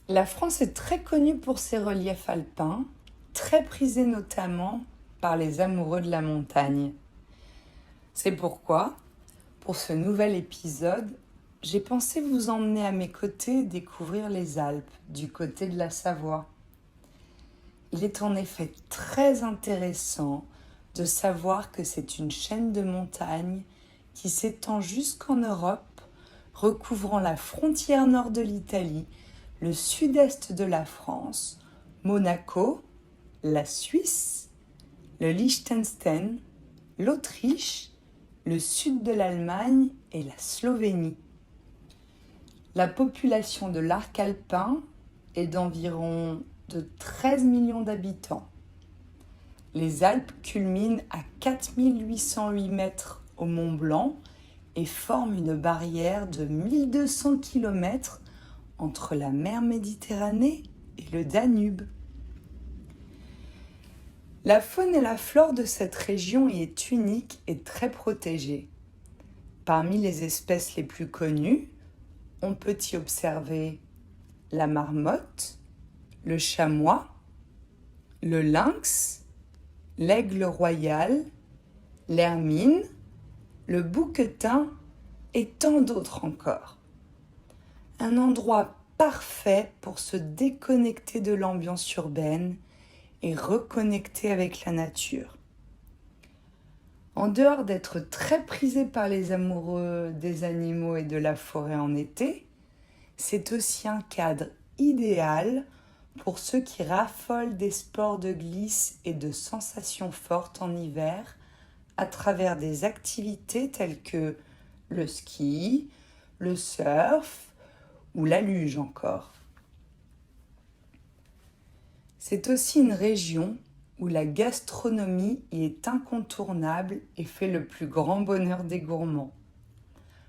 La France est très connue pour ses reliefs alpins, très prisés notamment par les amoureux de la montagne. C'est pourquoi, pour ce nouvel épisode, j'ai pensé vous emmener à mes côtés découvrir les Alpes, du côté de la Savoie. Il est en effet très intéressant de savoir que c'est une chaîne de montagnes qui s'étend jusqu'en Europe, recouvrant la frontière nord de l'Italie, le sud-est de la France, Monaco, la Suisse, le Liechtenstein, l'Autriche, le sud de l'Allemagne et la Slovénie. La population de l'arc alpin est d'environ de 13 millions d'habitants. Les Alpes culminent à 4808 mètres au Mont Blanc et forment une barrière de 1200 km entre la mer Méditerranée et le Danube. La faune et la flore de cette région est unique et très protégée. Parmi les espèces les plus connues, on peut y observer la marmotte, le chamois, le lynx, l'aigle royal, l'hermine, le bouquetin et tant d'autres encore. Un endroit parfait pour se déconnecter de l'ambiance urbaine et reconnecter avec la nature. En dehors d'être très prisé par les amoureux des animaux et de la forêt en été, c'est aussi un cadre idéal pour ceux qui raffolent des sports de glisse et de sensations fortes en hiver à travers des activités telles que le ski, le surf ou la luge encore. C'est aussi une région où la gastronomie y est incontournable et fait le plus grand bonheur des gourmands.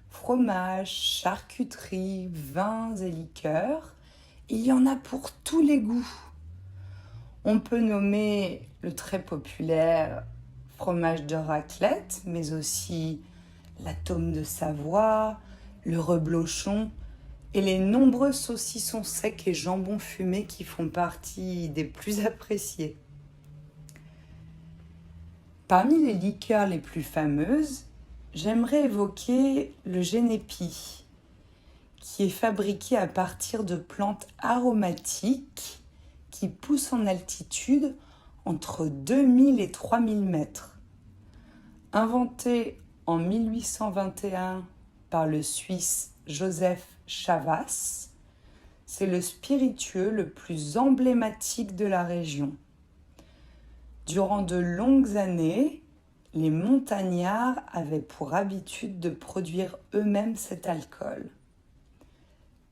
Fromage, charcuterie, vins et liqueurs, il y en a pour tous les goûts. On peut nommer le très populaire fromage de raclette, mais aussi la tome de Savoie, le reblochon et les nombreux saucissons secs et jambons fumés qui font partie des plus appréciés. Parmi les liqueurs les plus fameuses, j'aimerais évoquer le génépi, qui est fabriqué à partir de plantes aromatiques qui poussent en altitude entre 2000 et 3000 mètres. Inventé en 1821 par le Suisse Joseph Chavas, c'est le spiritueux le plus emblématique de la région. Durant de longues années, les montagnards avaient pour habitude de produire eux-mêmes cet alcool.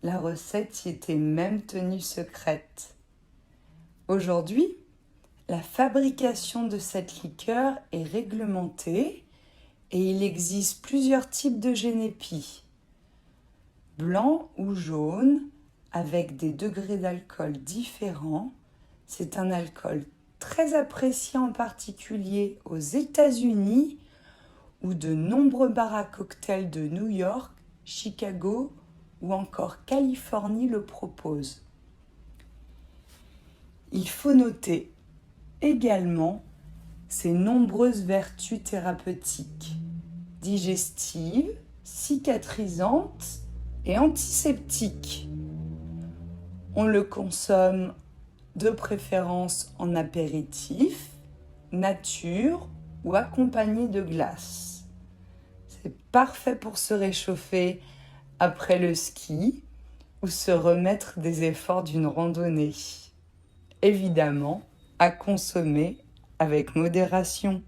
La recette y était même tenue secrète. Aujourd'hui, la fabrication de cette liqueur est réglementée et il existe plusieurs types de génépi. Blanc ou jaune, avec des degrés d'alcool différents, c'est un alcool très apprécié en particulier aux États-Unis où de nombreux bars à cocktails de New York, Chicago ou encore Californie le proposent. Il faut noter également ses nombreuses vertus thérapeutiques, digestives, cicatrisantes et antiseptiques. On le consomme de préférence en apéritif, nature ou accompagné de glace. C'est parfait pour se réchauffer après le ski ou se remettre des efforts d'une randonnée. Évidemment, à consommer avec modération.